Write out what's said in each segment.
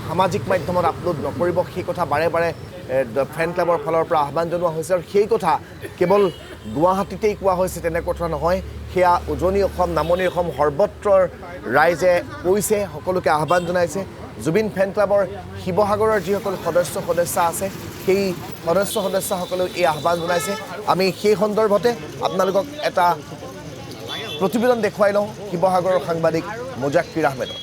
সামাজিক মাধ্যমত আপলোড নকৰিব সেই কথা বাৰে বাৰে ফেন ক্লাবৰ ফালৰ পৰা আহ্বান জনোৱা হৈছে আৰু সেই কথা কেৱল গুৱাহাটীতেই কোৱা হৈছে তেনে কথা নহয় সেয়া উজনি অসম নামনি অসম সৰ্বত্ৰৰ ৰাইজে কৈছে সকলোকে আহ্বান জনাইছে জুবিন ফেন ক্লাবৰ শিৱসাগৰৰ যিসকল সদস্য আছে সেই সদস্যসকলেও এই আহ্বান জনাইছে আমি সেই সন্দৰ্ভতে আপোনালোকক এটা প্ৰতিবেদন দেখুৱাই লওঁ শিৱসাগৰৰ সাংবাদিক মুজাক্কিৰ আহমেদৰ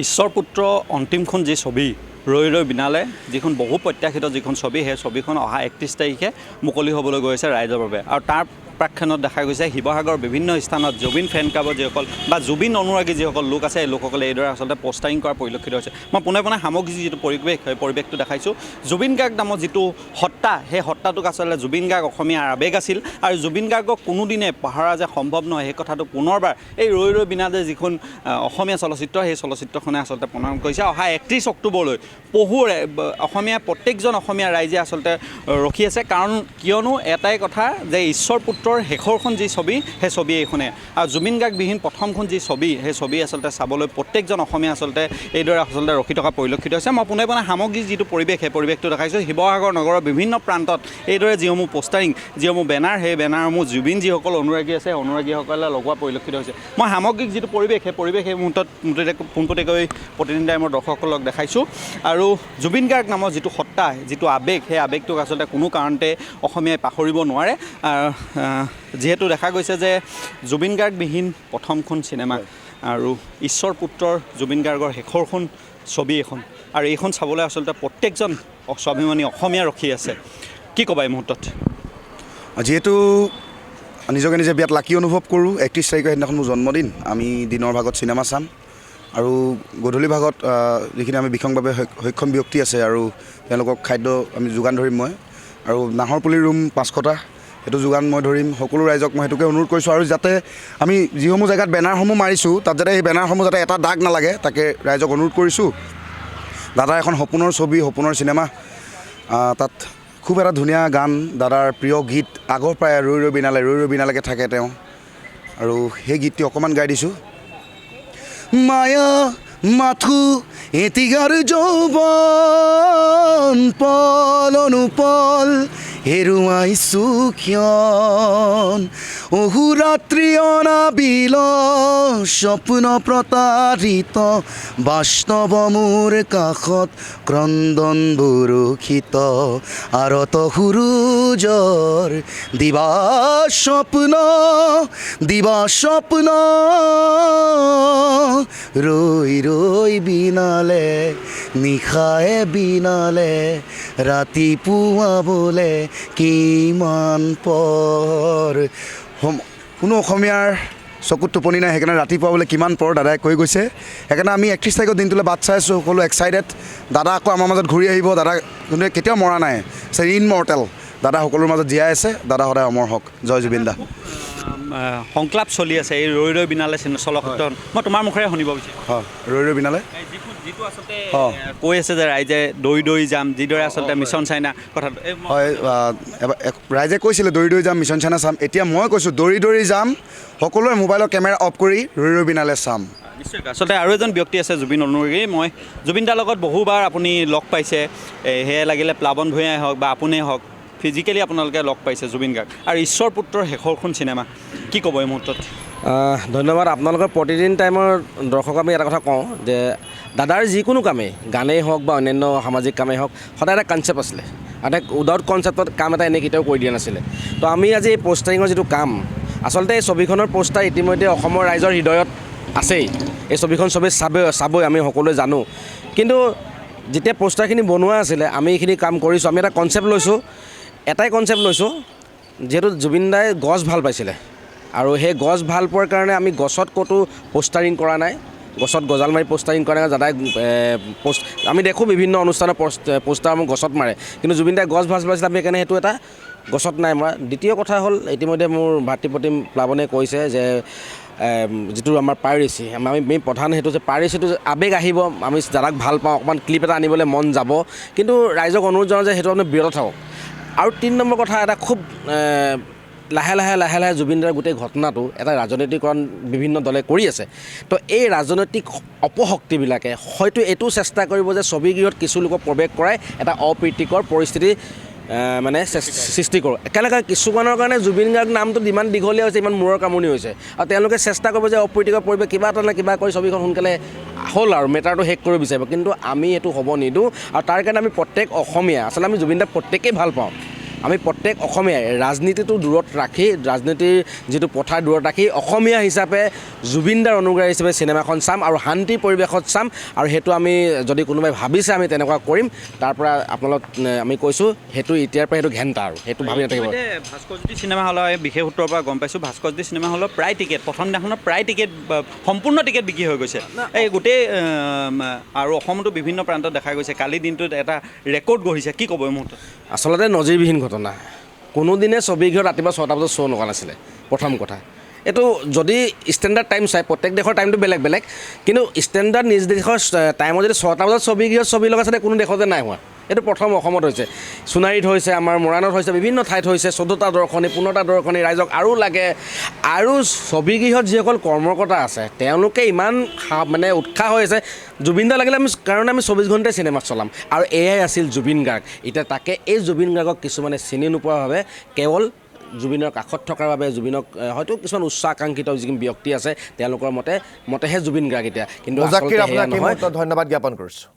ঈশ্বৰ পুত্ৰ অন্তিমখন যি ছবি ৰৈ ৰৈ বিনালে যিখন বহু প্ৰত্যাশিত যিখন ছবি সেই ছবিখন অহা 31 তাৰিখে মুকলি হ'বলৈ গৈ আছে ৰাইজৰ বাবে আৰু তাৰ প্ৰাক্ষণত দেখা গৈছে শিৱসাগৰৰ বিভিন্ন স্থানত জুবিন ফেন ক্লাবৰ যিসকল বা জুবিন অনুৰাগী যিসকল লোক আছে এই লোকসকলে এইদৰে আচলতে পোষ্টাৰিং কৰা পৰিলক্ষিত হৈছে মই পোনে সামগ্ৰিক যিটো পৰিৱেশ সেই পৰিৱেশটো দেখাইছোঁ জুবিন গাৰ্গ নামৰ যিটো সত্তা সেই সত্তাটোক আচলতে জুবিন গাৰ্গ অসমীয়াৰ আৱেগ আছিল আৰু জুবিন গাৰ্গক কোনোদিনে পাহৰা যে সম্ভৱ নহয় সেই কথাটো পুনৰবাৰ এই ৰৈ ৰৈ বিনালে যিখন অসমীয়া চলচ্চিত্ৰ সেই চলচ্চিত্ৰখনে আচলতে প্ৰণয়ন কৰিছে অহা 31 অক্টোবৰলৈ অসমীয়া প্ৰত্যেকজন অসমীয়া ৰাইজে আচলতে ৰখি আছে কাৰণ কিয়নো এটাই কথা যে ঈশ্বৰ পুত্ৰৰ শেষৰখন যি ছবি সেই ছবি এইখনে আৰু জুবিন গাৰ্গবিহীন প্ৰথমখন যি ছবি সেই ছবি আচলতে চাবলৈ প্ৰত্যেকজন অসমীয়া আচলতে এইদৰে আচলতে ৰখি থকা পৰিলক্ষিত হৈছে মই পোনে সামগ্ৰিক যিটো পৰিৱেশ সেই পৰিৱেশটো দেখাইছোঁ শিৱসাগৰ নগৰৰ বিভিন্ন প্ৰান্তত এইদৰে যিসমূহ পোষ্টাৰিং যিসমূহ বেনাৰ সেই বেনাৰসমূহ জুবিন যিসকল অনুৰাগী আছে অনুৰাগীসকলে লগোৱা পৰিলক্ষিত হৈছে মই সামগ্ৰিক যিটো পৰিৱেশ সেই মুহূৰ্তত পোনপটীয়াকৈ প্ৰতিনিধি টাইমৰ দৰ্শকসকলক দেখাইছোঁ আৰু জুবিন গাৰ্গ নামৰ যিটো সত্তা যিটো আৱেগ সেই আৱেগটোক আচলতে কোনো কাৰণতে অসমীয়াই পাহৰিব নোৱাৰে যিহেতু দেখা গৈছে যে জুবিন গাৰ্গবিহীন প্ৰথমখন চিনেমা আৰু ঈশ্বৰ পুত্ৰৰ জুবিন গাৰ্গৰ শেষৰখন ছবি এখন আৰু এইখন চাবলৈ আচলতে প্ৰত্যেকজন স্বাভিমানী অসমীয়া ৰখি আছে কি ক'বা এই মুহূৰ্তত যিহেতু নিজকে নিজে বিয়াত লাকি অনুভৱ কৰোঁ 31 তাৰিখৰ সেইদিনাখন মোৰ জন্মদিন আমি দিনৰ ভাগত চিনেমা চাম আৰু গধূলি ভাগত যিখিনি আমি বিসংভাৱে সক্ষম ব্যক্তি আছে আৰু তেওঁলোকক খাদ্য আমি যোগান ধৰিম মই আৰু নাহৰপুলি ৰুম 500টা সেইটো যোগান মই ধৰিম সকলো ৰাইজক মই সেইটোকে অনুৰোধ কৰিছোঁ আৰু যাতে আমি যিসমূহ জেগাত বেনাৰসমূহ মাৰিছোঁ তাত যাতে সেই বেনাৰসমূহ যাতে এটা দাগ নালাগে তাকে ৰাইজক অনুৰোধ কৰিছোঁ দাদাৰ এখন সপোনৰ ছবি সপোনৰ চিনেমা তাত খুব এটা ধুনীয়া গান দাদাৰ প্ৰিয় গীত আগৰ পৰাই ৰৈ ৰৈ বিনালৈকে থাকে তেওঁ আৰু সেই গীতটি অকণমান গাই দিছোঁ মায়া মাথু এতিগাৰ যৌৱন পল অনুপল হেৰুৱাইছোঁ ক্ষণ অহোৰাত্ৰি অনাবিল স্বপ্ন প্ৰতাৰিত বাস্তৱ মোৰ কাষত ক্ৰন্দন বৰষিত আৰত সূৰুজৰ দিবা স্বপ্ন ৰৈ ৰৈ বিনালে নিশায়ে বিনালে ৰাতিপুৱা বোলে কিমান পৰ কোনো অসমীয়াৰ চকুত টোপনি নাই সেইকাৰণে ৰাতিপুৱা বোলে কিমান পৰ দাদাই কৈ গৈছে সেইকাৰণে আমি 31 তাৰিখৰ দিনটোলৈ বাট চাই আছোঁ সকলো এক্সাইটেড দাদা আকৌ আমাৰ মাজত ঘূৰি আহিব দাদা কিন্তু কেতিয়াও মৰা নাই ইনমৰ্টেল দাদা সকলোৰ মাজত জীয়াই আছে দাদা সদায় অমৰ হওক জয় জুবিন দা সংক্লাপ চলি আছে এই ৰৈ ৰৈ বিনালে চলচ্চিত্ৰ মই তোমাৰ মুখেৰে শুনিব বিচাৰিছোঁ হয় ৰৈ ৰৈ বিনালে যিটো আচলতে কৈ আছে যে ৰাইজে দৈ যাম যিদৰে আচলতে মিছন চাইনা কথাটো হয় ৰাইজে কৈছিলে দৈ যাম মিছন চাইনা চাম এতিয়া মই কৈছোঁ দৌৰি যাম সকলোৱে মোবাইলৰ কেমেৰা অফ কৰি ৰৈ বিনালে চাম নিশ্চয় আচলতে আৰু এজন ব্যক্তি আছে জুবিন অনুৰাগী মই জুবিন দাৰ লগত বহুবাৰ আপুনি লগ পাইছে সেয়া লাগিলে প্লাৱন ভূঞাই হওক বা আপুনিয়ে হওক ফিজিকেলি আপোনালোকে লগ পাইছে জুবিন গাৰ্গ আৰু ঈশ্বৰ পুত্ৰৰ শেষৰখন চিনেমা কি ক'ব এই মুহূৰ্তত ধন্যবাদ আপোনালোকৰ প্ৰতিদিন টাইমৰ দৰ্শকক আমি এটা কথা কওঁ যে দাদাৰ যিকোনো কামেই গানেই হওক বা অন্যান্য সামাজিক কামেই হওক সদায় এটা কনচেপ্ট আছিলে এটা উইদাউট কনচেপ্টত কাম এটা এনেই কেতিয়াও কৰি দিয়া নাছিলে তো আমি আজি এই পোষ্টাৰিঙৰ যিটো কাম আচলতে এই ছবিখনৰ পোষ্টাৰ ইতিমধ্যে অসমৰ ৰাইজৰ হৃদয়ত আছেই এই ছবিখন চবেই চাবই আমি সকলোৱে জানো কিন্তু যেতিয়া পোষ্টাৰখিনি বনোৱা আছিলে আমি এইখিনি কাম কৰিছোঁ আমি এটা কনচেপ্ট লৈছোঁ এটাই কনচেপ্ট লৈছোঁ যিহেতু জুবিন দাই গছ ভাল পাইছিলে আৰু সেই গছ ভাল পোৱাৰ কাৰণে আমি গছত ক'তো পোষ্টাৰিং কৰা নাই গছত গজাল মাৰি পোষ্টাৰিং কৰা নাই দাদাই আমি দেখোঁ বিভিন্ন অনুষ্ঠানৰ পোষ্টাৰ গছত মাৰে কিন্তু জুবিন দাই গছ ভাল পাইছিলে আমি সেইকাৰণে সেইটো এটা গছত নাই মৰা দ্বিতীয় কথা হ'ল ইতিমধ্যে মোৰ ভাতৃপ্ৰতিম প্লাৱনে কৈছে যে যিটো আমাৰ পাইৰেচি আমি প্ৰধান সেইটো যে পাইৰেচিটো আৱেগ আহিব আমি দাদাক ভাল পাওঁ অকণমান ক্লিপ এটা আনিবলৈ মন যাব কিন্তু ৰাইজক অনুৰোধ জনাওঁ যে সেইটো আপুনি বিৰত থাকক আৰু 3 নম্বৰ কথা এটা খুব লাহে লাহে জুবিনদাৰ গোটেই ঘটনাটো এটা ৰাজনীতিকৰণ বিভিন্ন দলে কৰি আছে তো এই ৰাজনৈতিক অপশক্তিবিলাকে হয়তো এইটো চেষ্টা কৰিব যে ছবিগৃহত কিছু লোকক প্ৰৱেশ কৰাই এটা অপ্ৰীতিকৰ পৰিস্থিতি মানে সৃষ্টি কৰোঁ একেলগে কিছুমানৰ কাৰণে জুবিন গাৰ্গ নামটো ইমান দীঘলীয়া হৈছে ইমান মূৰৰ কামনি হৈছে আৰু তেওঁলোকে চেষ্টা কৰিব যে অপ্ৰীতিকৰ পৰিৱেশ কিবা এটা নে কিবা কৰি ছবিখন সোনকালে হ'ল আৰু মেটাৰটো শেষ কৰিব বিচাৰিব কিন্তু আমি এইটো হ'ব নিদিওঁ আৰু তাৰ কাৰণে আমি প্ৰত্যেক অসমীয়া আচলতে আমি জুবিন দাক প্ৰত্যেকেই ভাল পাওঁ আমি প্ৰত্যেক অসমীয়াই ৰাজনীতিটো দূৰত ৰাখি ৰাজনীতিৰ যিটো পথাৰ দূৰত ৰাখি অসমীয়া হিচাপে জুবিনদাৰ অনুগ্ৰাহী হিচাপে চিনেমাখন চাম আৰু শান্তি পৰিৱেশত চাম আৰু সেইটো আমি যদি কোনোবাই ভাবিছে আমি তেনেকুৱা কৰিম তাৰ পৰা আপোনালোক আমি কৈছোঁ সেইটো এতিয়াৰ পৰা সেইটো ঘেণ্টা আৰু সেইটো ভাবি নাথাকিব ভাস্কৰজ্যোতি চিনেমা হলৰ বিশেষ সূত্ৰৰ পৰা গম পাইছোঁ ভাস্কৰজ্যোতি চিনেমা হলৰ প্ৰায় টিকেট প্ৰথম দিনাখনৰ প্ৰায় টিকেট সম্পূৰ্ণ টিকেট বিক্ৰী হৈ গৈছে এই গোটেই আৰু অসমতো বিভিন্ন প্ৰান্তত দেখা গৈছে কালি দিনটোত এটা ৰেকৰ্ড গঢ়িছে কি ক'ব এই মুহূৰ্তত আচলতে নজিৰবিহীন ঘটনা কোনোদিনে ছবিগৃহত ৰাতিপুৱা 6টা বজাত শ্ব' নকৰা নাছিলে প্ৰথম কথা এইটো যদি ষ্টেণ্ডাৰ্ড টাইম চাই প্ৰত্যেক দেশৰ টাইমটো বেলেগ বেলেগ কিন্তু ষ্টেণ্ডাৰ্ড নিজ দেশৰ টাইমত যদি 6টা বজাত ছবিগৃহত ছবি লগাইছে কোনো দেশতে নাই হোৱা এইটো প্ৰথম অসমত হৈছে সোণাৰীত হৈছে আমাৰ মৰাণত হৈছে বিভিন্ন ঠাইত হৈছে 14টা দৰ্শনী 15টা দৰ্শনী ৰাইজক আৰু লাগে আৰু ছবিগৃহত যিসকল কৰ্মকৰ্তা আছে তেওঁলোকে ইমান মানে উৎসাহ হৈ আছে জুবিনদা লাগিলে আমি কাৰণে আমি 24 ঘণ্টাই চিনেমা চলাম আৰু এয়াই আছিল জুবিন গাৰ্গ এতিয়া তাকে এই জুবিন গাৰ্গক কিছুমানে চিনি নোপোৱাৰ বাবে কেৱল জুবিনৰ কাষত থকাৰ বাবে জুবিনক হয়তো কিছুমান উচ্চ আকাংক্ষিত যিখিনি ব্যক্তি আছে তেওঁলোকৰ মতেহে জুবিন গাৰ্গ এতিয়া কিন্তু ধন্যবাদ জ্ঞাপন কৰিছোঁ